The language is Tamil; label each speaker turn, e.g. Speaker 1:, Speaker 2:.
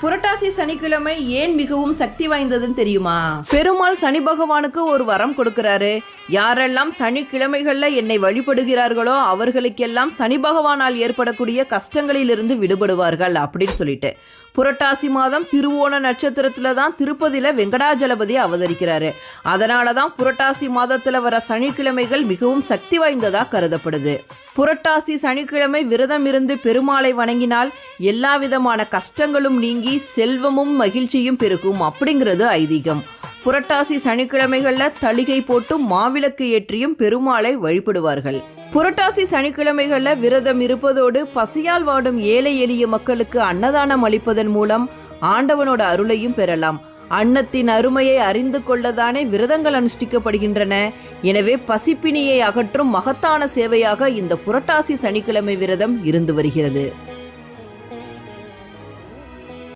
Speaker 1: புரட்டாசி சனிக்கிழமை ஏன் மிகவும் சக்தி வாய்ந்ததுன்னு தெரியுமா? பெருமாள் சனி பகவானுக்கு ஒரு வரம் கொடுக்கிறாரு. யாரெல்லாம் சனிக்கிழமைகள்ல என்னை வழிபடுகிறார்களோ அவர்களுக்கெல்லாம் சனி பகவானால் ஏற்படக்கூடிய கஷ்டங்களிலிருந்து விடுபடுவார்கள் அப்படின்னு சொல்லிட்டு. புரட்டாசி மாதம் திருவோண நட்சத்திரத்துல தான் திருப்பதியில வெங்கடாஜலபதி அவதரிக்கிறாரு. அதனாலதான் புரட்டாசி மாதத்துல வர சனிக்கிழமைகள் மிகவும் சக்தி வாய்ந்ததா கருதப்படுது. புரட்டாசி சனிக்கிழமை விரதம் இருந்து பெருமாளை வணங்கினால் எல்லா விதமான கஷ்டங்களும் நீங்கி செல்வமும் மகிழ்ச்சியும் பெருகும் அப்படிங்கிறது ஐதீகம். புரட்டாசி சனிக்கிழமைகள்ல தளிகை போட்டும் மாவிளக்கு ஏற்றியும் பெருமாளை வழிபடுவார்கள். புரட்டாசி சனிக்கிழமைகள்ல விரதம் இருப்பதோடு பசியால் வாடும் ஏழை எளிய மக்களுக்கு அன்னதானம் அளிப்பதன் மூலம் ஆண்டவனோட அருளையும் பெறலாம். அன்னத்தின் அருமையை அறிந்து கொள்ளதானே விரதங்கள் அனுஷ்டிக்கப்படுகின்றன. எனவே பசிப்பினியை அகற்றும் மகத்தான சேவையாக இந்த புரட்டாசி சனிக்கிழமை விரதம் இருந்து வருகிறது.